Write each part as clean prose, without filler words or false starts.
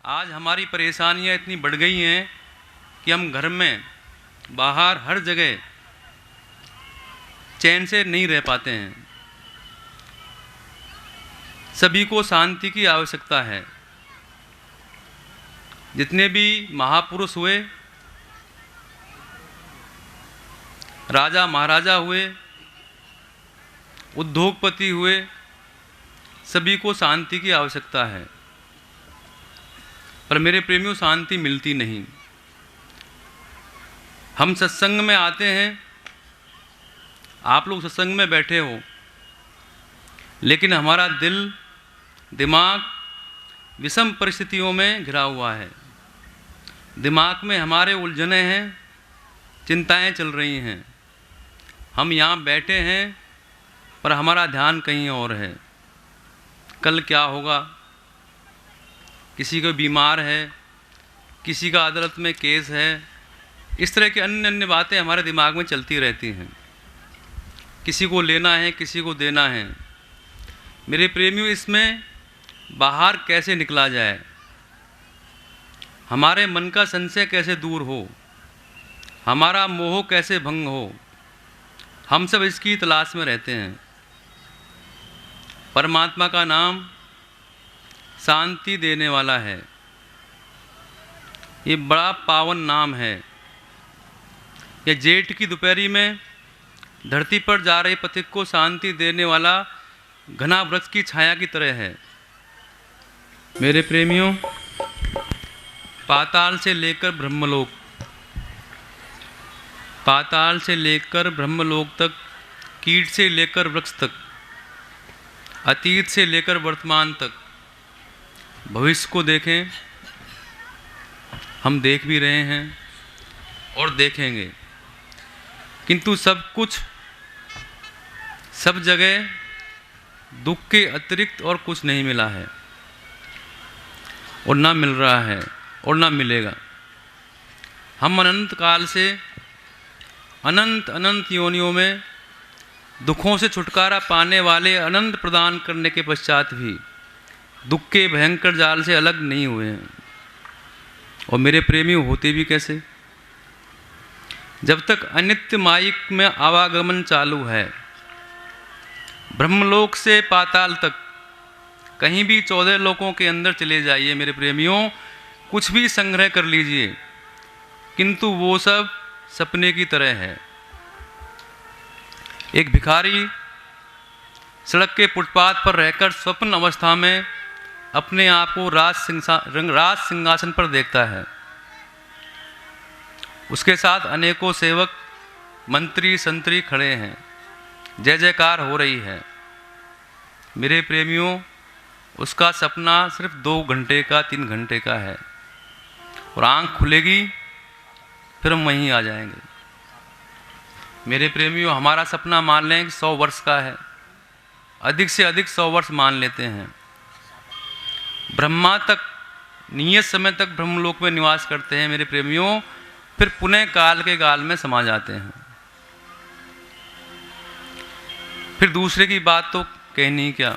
आज हमारी परेशानियां इतनी बढ़ गई हैं कि हम घर में बाहर हर जगह चैन से नहीं रह पाते हैं। सभी को शांति की आवश्यकता है। जितने भी महापुरुष हुए, राजा महाराजा हुए, उद्योगपति हुए, सभी को शांति की आवश्यकता है। पर मेरे प्रेमियों, शांति मिलती नहीं। हम सत्संग में आते हैं, आप लोग सत्संग में बैठे हो, लेकिन हमारा दिल दिमाग विषम परिस्थितियों में घिरा हुआ है। दिमाग में हमारे उलझने हैं, चिंताएं चल रही हैं। हम यहाँ बैठे हैं पर हमारा ध्यान कहीं और है। कल क्या होगा, किसी को बीमार है, किसी का अदालत में केस है, इस तरह की अन्य अन्य बातें हमारे दिमाग में चलती रहती हैं। किसी को लेना है, किसी को देना है। मेरे प्रेमियों, इसमें बाहर कैसे निकला जाए, हमारे मन का संशय कैसे दूर हो, हमारा मोह कैसे भंग हो, हम सब इसकी तलाश में रहते हैं। परमात्मा का नाम शांति देने वाला है। ये बड़ा पावन नाम है। यह जेठ की दोपहरी में धरती पर जा रहे पथिक को शांति देने वाला घना वृक्ष की छाया की तरह है। मेरे प्रेमियों, पाताल से लेकर ब्रह्मलोक, पाताल से लेकर ब्रह्मलोक तक, कीट से लेकर वृक्ष तक, अतीत से लेकर वर्तमान तक, भविष्य को देखें। हम देख भी रहे हैं और देखेंगे, किंतु सब कुछ, सब जगह दुख के अतिरिक्त और कुछ नहीं मिला है, और ना मिल रहा है और ना मिलेगा। हम अनंत काल से अनंत अनंत योनियों में दुखों से छुटकारा पाने वाले अनंत प्रदान करने के पश्चात भी दुख के भयंकर जाल से अलग नहीं हुए हैं। और मेरे प्रेमी होते भी कैसे? जब तक अनित्य माइक में आवागमन चालू है, ब्रह्मलोक से पाताल तक, कहीं भी 14 लोकों के अंदर चले जाइए मेरे प्रेमियों, कुछ भी संग्रह कर लीजिए, किंतु वो सब सपने की तरह है। एक भिखारी सड़क के फुटपाथ पर रहकर स्वप्न अवस्था में अपने आप को राज सिंहासन पर देखता है। उसके साथ अनेकों सेवक, मंत्री, संतरी खड़े हैं, जय जयकार हो रही है। मेरे प्रेमियों, उसका सपना सिर्फ 2 घंटे का, 3 घंटे का है, और आंख खुलेगी फिर हम वहीं आ जाएंगे। मेरे प्रेमियों, हमारा सपना मान लें कि 100 वर्ष का है, अधिक से अधिक 100 वर्ष मान लेते हैं। ब्रह्मा तक नियत समय तक ब्रह्मलोक में निवास करते हैं मेरे प्रेमियों, फिर पुनः काल के गाल में समा जाते हैं। फिर दूसरे की बात तो कहनी क्या।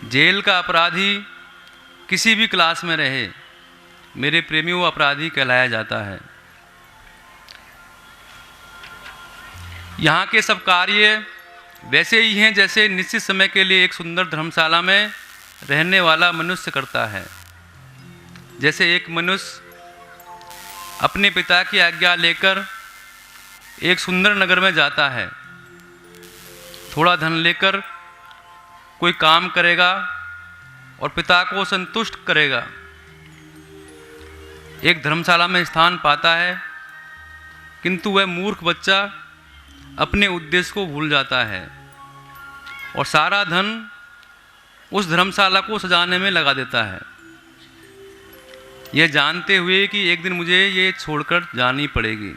जेल का अपराधी किसी भी क्लास में रहे, मेरे प्रेमियों, वो अपराधी कहलाया जाता है। यहाँ के सब कार्य वैसे ही हैं जैसे निश्चित समय के लिए एक सुंदर धर्मशाला में रहने वाला मनुष्य करता है। जैसे एक मनुष्य अपने पिता की आज्ञा लेकर एक सुंदर नगर में जाता है, थोड़ा धन लेकर कोई काम करेगा और पिता को संतुष्ट करेगा, एक धर्मशाला में स्थान पाता है, किंतु वह मूर्ख बच्चा अपने उद्देश्य को भूल जाता है और सारा धन उस धर्मशाला को सजाने में लगा देता है, यह जानते हुए कि एक दिन मुझे ये छोड़कर जानी पड़ेगी।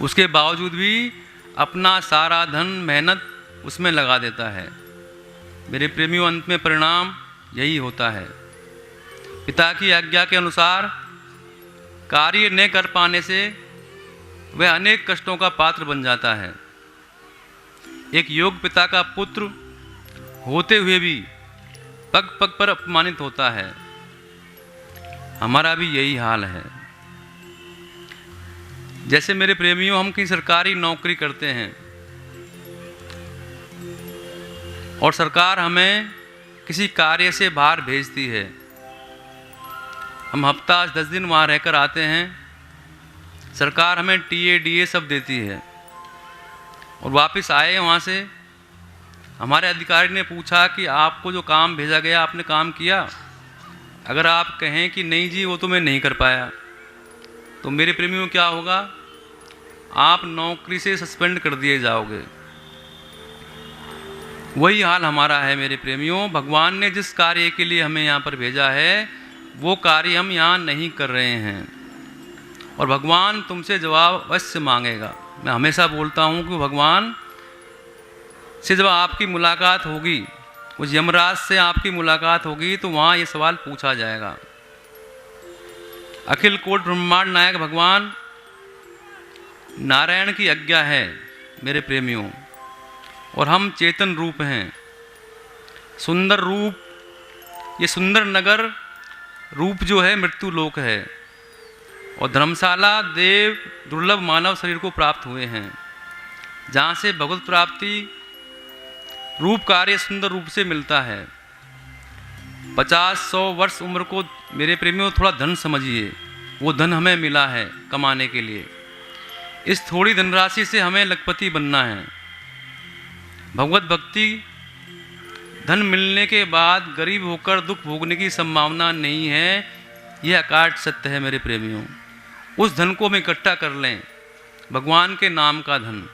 उसके बावजूद भी अपना सारा धन, मेहनत उसमें लगा देता है। मेरे प्रेमियों, अंत में परिणाम यही होता है। पिता की आज्ञा के अनुसार कार्य न कर पाने से वह अनेक कष्टों का पात्र बन जाता है। एक योग्य पिता का पुत्र होते हुए भी पग पग पर अपमानित होता है। हमारा भी यही हाल है। जैसे मेरे प्रेमियों, हम कहीं सरकारी नौकरी करते हैं और सरकार हमें किसी कार्य से बाहर भेजती है। हम हफ्ता 10 दिन वहाँ रहकर आते हैं, सरकार हमें टीए डीए सब देती है और वापस आए वहाँ से, हमारे अधिकारी ने पूछा कि आपको जो काम भेजा गया आपने काम किया? अगर आप कहें कि नहीं जी वो तो मैं नहीं कर पाया, तो मेरे प्रेमियों क्या होगा? आप नौकरी से सस्पेंड कर दिए जाओगे। वही हाल हमारा है मेरे प्रेमियों। भगवान ने जिस कार्य के लिए हमें यहाँ पर भेजा है वो कार्य हम यहाँ नहीं कर रहे हैं और भगवान तुमसे जवाब अवश्य मांगेगा। मैं हमेशा बोलता हूँ कि भगवान से जब आपकी मुलाकात होगी, उस यमराज से आपकी मुलाकात होगी, तो वहाँ ये सवाल पूछा जाएगा। अखिल कोट ब्रह्मांड नायक भगवान नारायण की आज्ञा है मेरे प्रेमियों, और हम चेतन रूप हैं, सुंदर रूप। ये सुंदर नगर रूप जो है मृत्यु लोक है, और धर्मशाला देव दुर्लभ मानव शरीर को प्राप्त हुए हैं, जहाँ से भगवत प्राप्ति रूप कार्य सुंदर रूप से मिलता है। 50-100 वर्ष उम्र को मेरे प्रेमियों थोड़ा धन समझिए, वो धन हमें मिला है कमाने के लिए। इस थोड़ी धनराशि से हमें लखपति बनना है। भगवत भक्ति धन मिलने के बाद गरीब होकर दुख भोगने की संभावना नहीं है, यह अकाट सत्य है मेरे प्रेमियों। उस धन को हम इकट्ठा कर लें, भगवान के नाम का धन।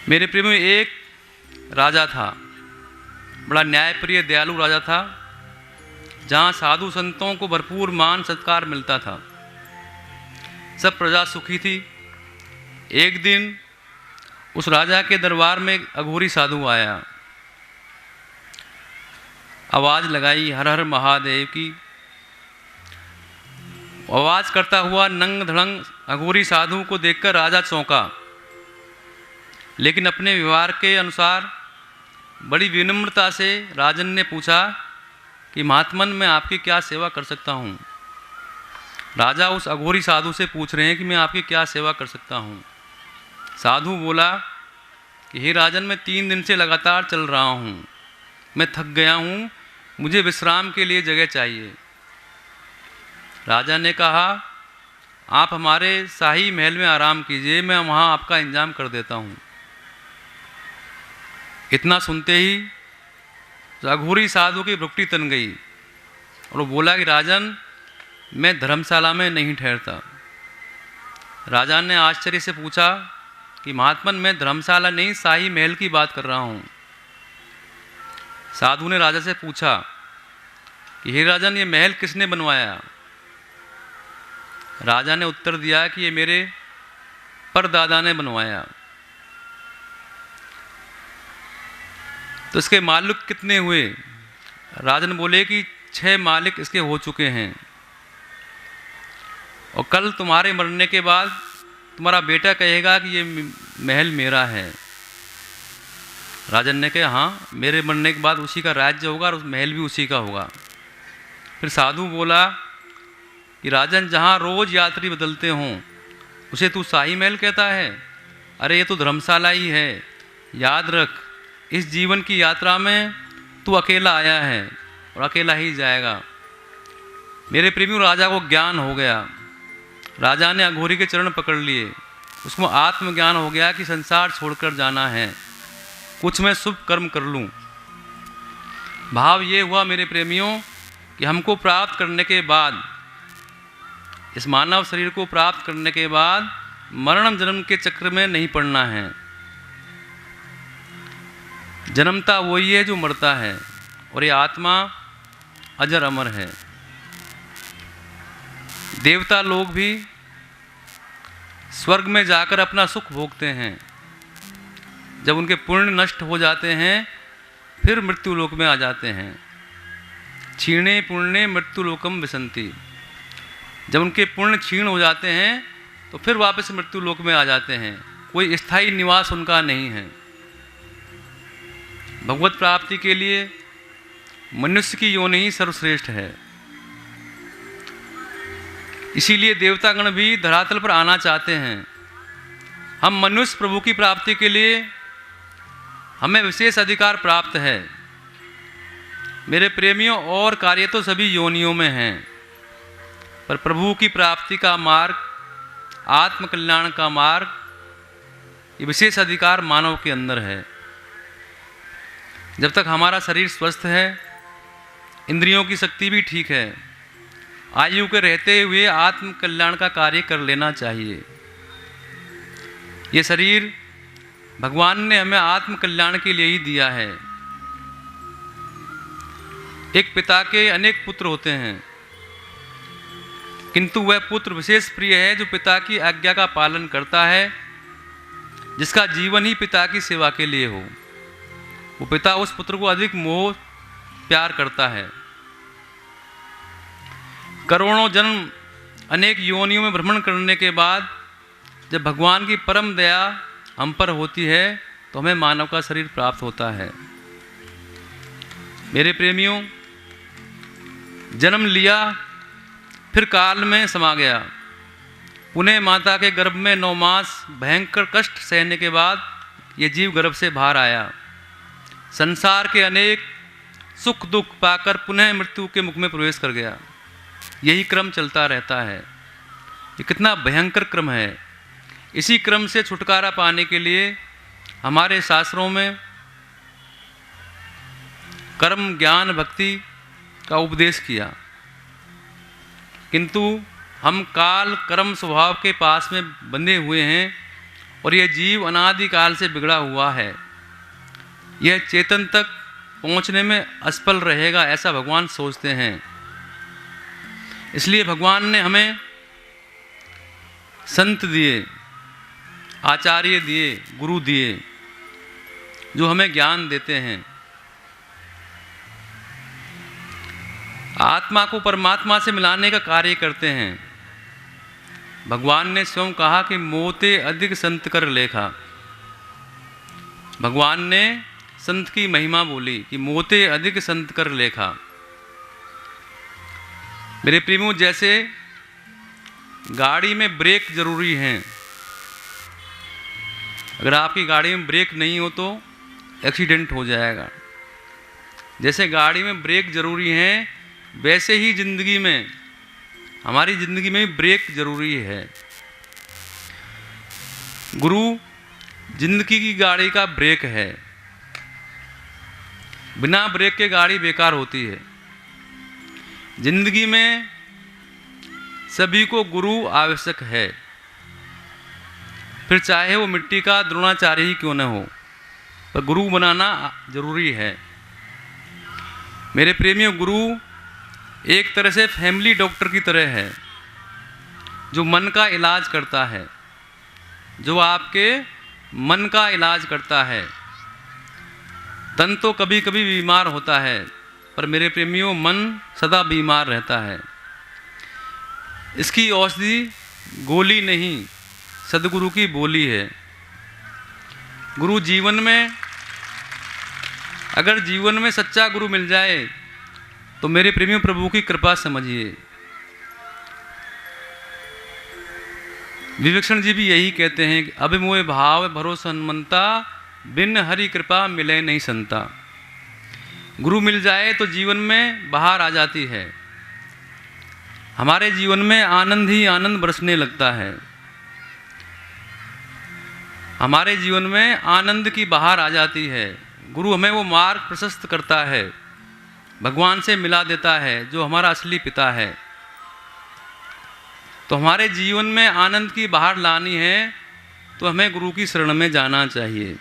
मेरे प्रेमियों, एक राजा था, बड़ा न्यायप्रिय दयालु राजा था, जहाँ साधु संतों को भरपूर मान सत्कार मिलता था, सब प्रजा सुखी थी। एक दिन उस राजा के दरबार में एक अघोरी साधु आया, आवाज़ लगाई हर हर महादेव की। आवाज़ करता हुआ नंग धड़ंग अघोरी साधु को देखकर राजा चौंका, लेकिन अपने व्यवहार के अनुसार बड़ी विनम्रता से राजन ने पूछा कि महात्मन मैं आपकी क्या सेवा कर सकता हूँ। राजा उस अघोरी साधु से पूछ रहे हैं कि मैं आपकी क्या सेवा कर सकता हूँ। साधु बोला कि हे राजन, मैं 3 दिन से लगातार चल रहा हूँ, मैं थक गया हूँ, मुझे विश्राम के लिए जगह चाहिए। राजा ने कहा आप हमारे शाही महल में आराम कीजिए, मैं वहाँ आपका इंतजाम कर देता हूँ। इतना सुनते ही अघोरी साधु की भ्रुकुटी तन गई और वो बोला कि राजन, मैं धर्मशाला में नहीं ठहरता। राजा ने आश्चर्य से पूछा कि महात्मन मैं धर्मशाला नहीं शाही महल की बात कर रहा हूँ। साधु ने राजा से पूछा कि हे राजन, ये महल किसने बनवाया? राजा ने उत्तर दिया कि ये मेरे परदादा ने बनवाया। तो इसके मालिक कितने हुए? राजन बोले कि 6 मालिक इसके हो चुके हैं, और कल तुम्हारे मरने के बाद तुम्हारा बेटा कहेगा कि ये महल मेरा है। राजन ने कहा हाँ, मेरे मरने के बाद उसी का राज्य होगा और उस महल भी उसी का होगा। फिर साधु बोला कि राजन, जहाँ रोज यात्री बदलते हों उसे तू शाही महल कहता है? अरे ये तो धर्मशाला ही है। याद रख, इस जीवन की यात्रा में तू अकेला आया है और अकेला ही जाएगा। मेरे प्रेमियों, राजा को ज्ञान हो गया। राजा ने अघोरी के चरण पकड़ लिए, उसको आत्मज्ञान हो गया कि संसार छोड़कर जाना है, कुछ मैं शुभ कर्म कर लूँ। भाव ये हुआ मेरे प्रेमियों कि हमको प्राप्त करने के बाद, इस मानव शरीर को प्राप्त करने के बाद मरण जन्म के चक्र में नहीं पड़ना है। जन्मता वही है जो मरता है, और ये आत्मा अजर अमर है। देवता लोग भी स्वर्ग में जाकर अपना सुख भोगते हैं। जब उनके पुण्य नष्ट हो जाते हैं फिर मृत्यु लोक में आ जाते हैं। क्षीणे पुण्य मृत्यु लोकम विसंति। जब उनके पुण्य क्षीण हो जाते हैं तो फिर वापस मृत्यु लोक में आ जाते हैं, कोई स्थायी निवास उनका नहीं है। भगवत प्राप्ति के लिए मनुष्य की योनि ही सर्वश्रेष्ठ है। इसीलिए देवतागण भी धरातल पर आना चाहते हैं। हम मनुष्य प्रभु की प्राप्ति के लिए हमें विशेष अधिकार प्राप्त है। मेरे प्रेमियों, और कार्य तो सभी योनियों में हैं, पर प्रभु की प्राप्ति का मार्ग, आत्मकल्याण का मार्ग, ये विशेष अधिकार मानव के अंदर है। जब तक हमारा शरीर स्वस्थ है, इंद्रियों की शक्ति भी ठीक है, आयु के रहते हुए आत्मकल्याण का कार्य कर लेना चाहिए। ये शरीर भगवान ने हमें आत्मकल्याण के लिए ही दिया है। एक पिता के अनेक पुत्र होते हैं, किंतु वह पुत्र विशेष प्रिय है जो पिता की आज्ञा का पालन करता है, जिसका जीवन ही पिता की सेवा के लिए हो। वो पिता उस पुत्र को अधिक मोह प्यार करता है। करोड़ों जन्म अनेक योनियों में भ्रमण करने के बाद जब भगवान की परम दया हम पर होती है तो हमें मानव का शरीर प्राप्त होता है। मेरे प्रेमियों, जन्म लिया, फिर काल में समा गया, पुनः माता के गर्भ में 9 मास भयंकर कष्ट सहने के बाद ये जीव गर्भ से बाहर आया। संसार के अनेक सुख दुख पाकर पुनः मृत्यु के मुख में प्रवेश कर गया। यही क्रम चलता रहता है। ये कितना भयंकर क्रम है। इसी क्रम से छुटकारा पाने के लिए हमारे शास्त्रों में कर्म, ज्ञान, भक्ति का उपदेश किया, किंतु हम काल कर्म स्वभाव के पास में बंधे हुए हैं और यह जीव अनादिकाल से बिगड़ा हुआ है। यह चेतन तक पहुंचने में असफल रहेगा, ऐसा भगवान सोचते हैं। इसलिए भगवान ने हमें संत दिए, आचार्य दिए, गुरु दिए, जो हमें ज्ञान देते हैं। आत्मा को परमात्मा से मिलाने का कार्य करते हैं। भगवान ने स्वयं कहा कि मोते अधिक संत कर लेखा। भगवान ने संत की महिमा बोली कि मोते अधिक संत कर लेखा। मेरे प्रेमियों, जैसे गाड़ी में ब्रेक जरूरी हैं, अगर आपकी गाड़ी में ब्रेक नहीं हो तो एक्सीडेंट हो जाएगा। जैसे गाड़ी में ब्रेक जरूरी हैं, वैसे ही जिंदगी में, हमारी जिंदगी में ब्रेक जरूरी है। गुरु जिंदगी की गाड़ी का ब्रेक है। बिना ब्रेक के गाड़ी बेकार होती है। जिंदगी में सभी को गुरु आवश्यक है, फिर चाहे वो मिट्टी का द्रोणाचार्य ही क्यों न हो, पर गुरु बनाना जरूरी है। मेरे प्रेमियों, गुरु एक तरह से फैमिली डॉक्टर की तरह है, जो मन का इलाज करता है, जो आपके मन का इलाज करता है। तन तो कभी कभी बीमार होता है, पर मेरे प्रेमियों, मन सदा बीमार रहता है। इसकी औषधि गोली नहीं, सदगुरु की बोली है। गुरु जीवन में, अगर जीवन में सच्चा गुरु मिल जाए तो मेरे प्रेमियों, प्रभु की कृपा समझिए। विवेक्षण जी भी यही कहते हैं कि अभिमोह भाव भरोसा हनुमंता, बिन हरि कृपा मिले नहीं संता। गुरु मिल जाए तो जीवन में बाहर आ जाती है। हमारे जीवन में आनंद ही आनंद बरसने लगता है। हमारे जीवन में आनंद की बहार आ जाती है। गुरु हमें वो मार्ग प्रशस्त करता है, भगवान से मिला देता है, जो हमारा असली पिता है। तो हमारे जीवन में आनंद की बहार लानी है तो हमें गुरु की शरण में जाना चाहिए।